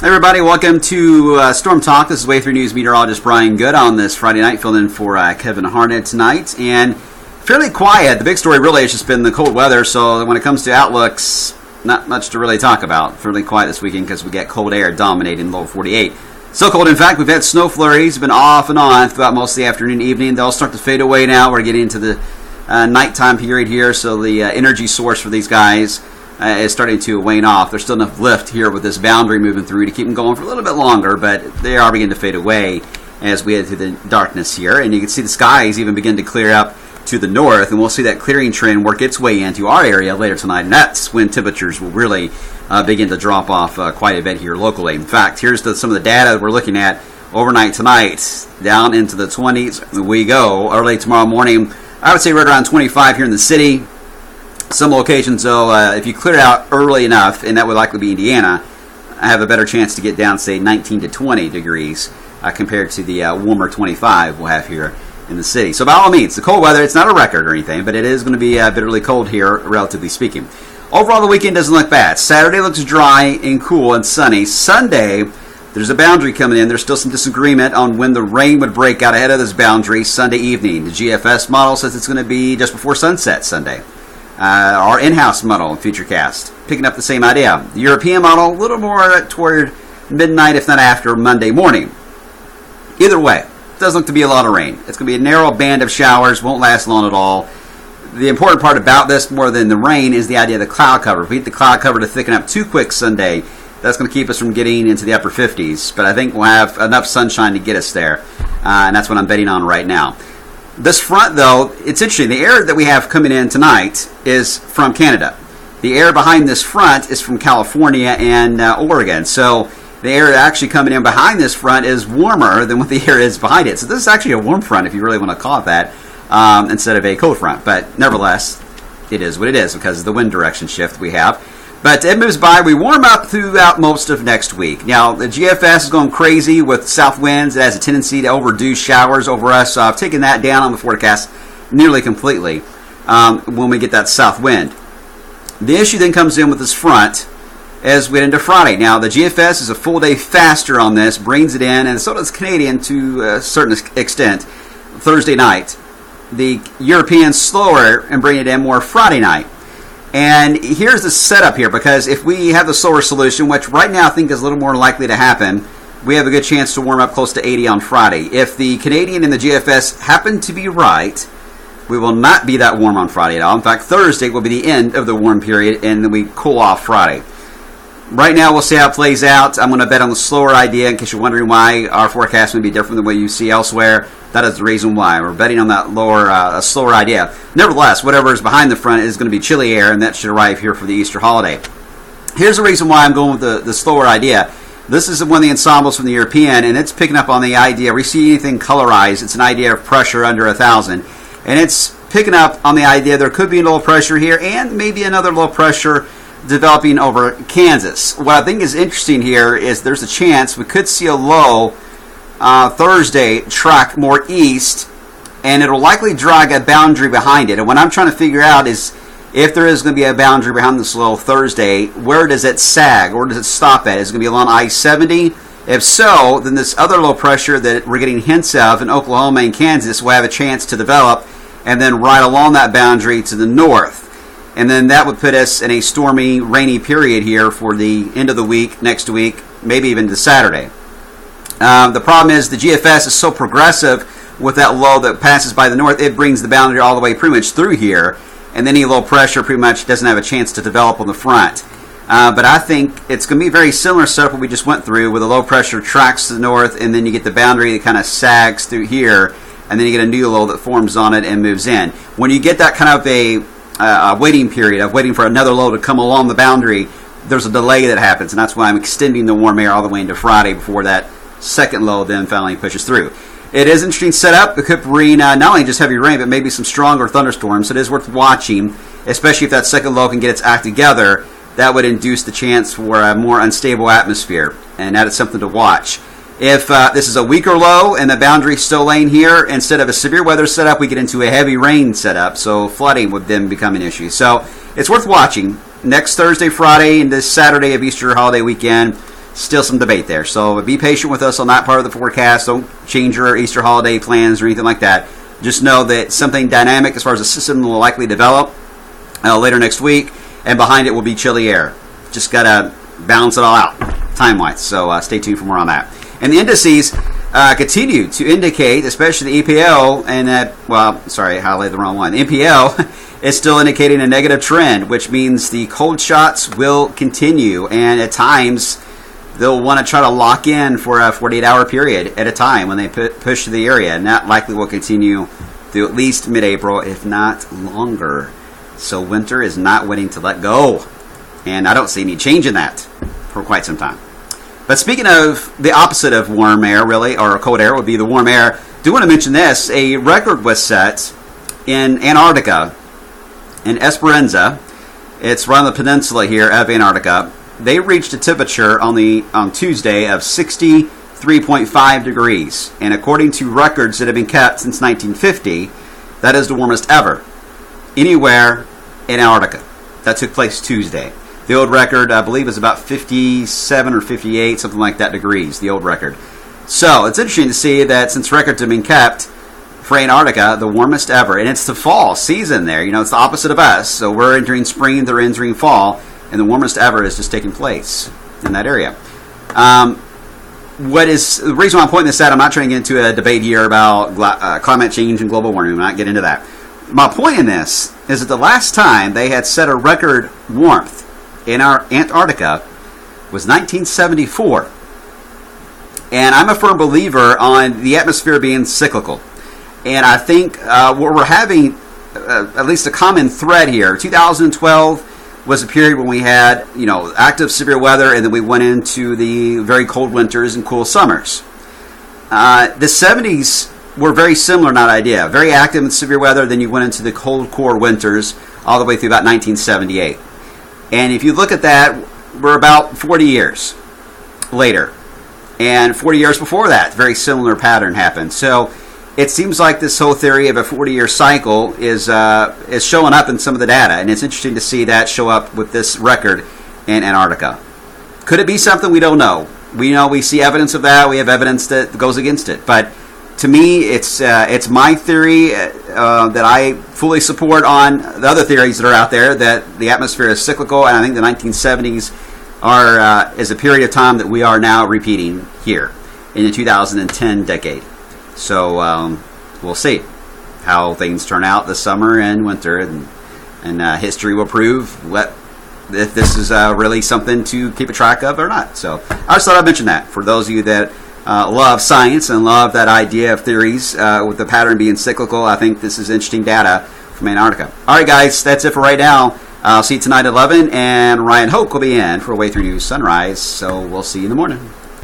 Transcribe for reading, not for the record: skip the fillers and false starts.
Hey everybody, welcome to Storm Talk. This is Way 3 News meteorologist Brian Good on this Friday night, filling in for Kevin Harnett tonight. And fairly quiet. The big story really has just been the cold weather, so when it comes to outlooks, not much to really talk about. Fairly quiet this weekend because we get cold air dominating lower 48. So cold, in fact, we've had snow flurries, been off and on throughout most of the afternoon and evening. They'll start to fade away now. We're getting into the nighttime period here, so the energy source for these guys is starting to wane off. There's still enough lift here with this boundary moving through to keep them going for a little bit longer, but they are beginning to fade away as we head through the darkness here. And you can see the skies even begin to clear up to the north, and we'll see that clearing trend work its way into our area later tonight, and that's when temperatures will really begin to drop off quite a bit here locally. In fact, here's some of the data that we're looking at overnight tonight. Down into the 20s we go. Early tomorrow morning, I would say right around 25 here in the city. Some locations, though, if you clear it out early enough, and that would likely be Indiana, I have a better chance to get down, say, 19 to 20 degrees compared to the warmer 25 we'll have here in the city. So by all means, the cold weather, it's not a record or anything, but it is going to be bitterly cold here, relatively speaking. Overall, the weekend doesn't look bad. Saturday looks dry and cool and sunny. Sunday, there's a boundary coming in. There's still some disagreement on when the rain would break out ahead of this boundary Sunday evening. The GFS model says it's going to be just before sunset Sunday. Our in-house model in Futurecast, picking up the same idea. The European model, a little more toward midnight, if not after Monday morning. Either way, it does look to be a lot of rain. It's going to be a narrow band of showers, won't last long at all. The important part about this, more than the rain, is the idea of the cloud cover. If we get the cloud cover to thicken up too quick Sunday, that's going to keep us from getting into the upper 50s. But I think we'll have enough sunshine to get us there, and that's what I'm betting on right now. This front, though, it's interesting. The air that we have coming in tonight is from Canada. The air behind this front is from California and Oregon. So the air actually coming in behind this front is warmer than what the air is behind it. So this is actually a warm front, if you really want to call it that, instead of a cold front. But nevertheless, it is what it is because of the wind direction shift we have. But it moves by. We warm up throughout most of next week. Now, the GFS is going crazy with south winds. It has a tendency to overdo showers over us. So I've taken that down on the forecast nearly completely when we get that south wind. The issue then comes in with this front as we get into Friday. Now, the GFS is a full day faster on this, brings it in, and so does Canadian to a certain extent Thursday night. The European slower and bring it in more Friday night. And here's the setup here, because if we have the slower solution, which right now I think is a little more likely to happen, we have a good chance to warm up close to 80 on Friday. If the Canadian and the GFS happen to be right, we will not be that warm on Friday at all. In fact, Thursday will be the end of the warm period, and then we cool off Friday. Right now, we'll see how it plays out. I'm going to bet on the slower idea, in case you're wondering why our forecast may be different than what you see elsewhere. That is the reason why. We're betting on that slower idea. Nevertheless, whatever is behind the front is going to be chilly air, and that should arrive here for the Easter holiday. Here's the reason why I'm going with the slower idea. This is one of the ensembles from the European, and it's picking up on the idea. We see anything colorized, it's an idea of pressure under 1,000. And it's picking up on the idea there could be a low pressure here, and maybe another low pressure developing over Kansas. What I think is interesting here is there's a chance we could see a low Thursday track more east, and it'll likely drag a boundary behind it. And what I'm trying to figure out is if there is going to be a boundary behind this low Thursday, where does it sag? Where does it stop at? Is it going to be along I-70? If so, then this other low pressure that we're getting hints of in Oklahoma and Kansas will have a chance to develop and then right along that boundary to the north. And then that would put us in a stormy, rainy period here for the end of the week, next week, maybe even to Saturday. The problem is the GFS is so progressive with that low that passes by the north, it brings the boundary all the way pretty much through here, and any low pressure pretty much doesn't have a chance to develop on the front. But I think it's going to be very similar setup what we just went through, where the low pressure tracks to the north, and then you get the boundary that kind of sags through here, and then you get a new low that forms on it and moves in. When you get that kind of a waiting period of waiting for another low to come along the boundary, there's a delay that happens, and that's why I'm extending the warm air all the way into Friday before that second low then finally pushes through. It is an interesting setup. It could bring not only just heavy rain, but maybe some stronger thunderstorms. It is worth watching, especially if that second low can get its act together. That would induce the chance for a more unstable atmosphere, and that is something to watch. If this is a weaker low and the boundary still laying here, instead of a severe weather setup, we get into a heavy rain setup, so flooding would then become an issue. So it's worth watching. Next Thursday, Friday, and this Saturday of Easter holiday weekend, still some debate there. So be patient with us on that part of the forecast. Don't change your Easter holiday plans or anything like that. Just know that something dynamic as far as the system will likely develop later next week, and behind it will be chilly air. Just got to balance it all out time-wise. So stay tuned for more on that. And the indices continue to indicate, especially the EPL, and I highlighted the wrong one. The NPL is still indicating a negative trend, which means the cold shots will continue, and at times they'll want to try to lock in for a 48-hour period at a time when they push to the area, and that likely will continue through at least mid-April, if not longer. So winter is not waiting to let go, and I don't see any change in that for quite some time. But speaking of the opposite of warm air, really, or cold air, would be the warm air. Do want to mention this. A record was set in Antarctica, in Esperanza. It's right on the peninsula here of Antarctica. They reached a temperature on Tuesday of 63.5 degrees. And according to records that have been kept since 1950, that is the warmest ever anywhere in Antarctica. That took place Tuesday. The old record, I believe, is about 57 or 58, something like that, degrees, the old record. So it's interesting to see that since records have been kept for Antarctica, the warmest ever, and it's the fall season there. You know, it's the opposite of us. So we're entering spring, they're entering fall, and the warmest ever is just taking place in that area. What is the reason why I'm pointing this out? I'm not trying to get into a debate here about climate change and global warming. I'm not getting into that. My point in this is that the last time they had set a record warmth in our Antarctica was 1974. And I'm a firm believer on the atmosphere being cyclical. And I think what we're having, at least a common thread here, 2012 was a period when we had, active severe weather, and then we went into the very cold winters and cool summers. The 70s were very similar in that idea. Very active and severe weather, then you went into the cold core winters all the way through about 1978. And if you look at that, we're about 40 years later. And 40 years before that, very similar pattern happened. So it seems like this whole theory of a 40-year cycle is showing up in some of the data. And it's interesting to see that show up with this record in Antarctica. Could it be something? We don't know. We see evidence of that. We have evidence that goes against it. But to me, it's my theory that I fully support on the other theories that are out there, that the atmosphere is cyclical, and I think the 1970s is a period of time that we are now repeating here in the 2010 decade. So we'll see how things turn out this summer and winter, and history will prove if this is really something to keep a track of or not. So I just thought I'd mention that for those of you that love science and love that idea of theories with the pattern being cyclical. I think this is interesting data from Antarctica. All right, guys, that's it for right now. I'll see you tonight at 11, and Ryan Hoke will be in for Way Through News Sunrise, so we'll see you in the morning.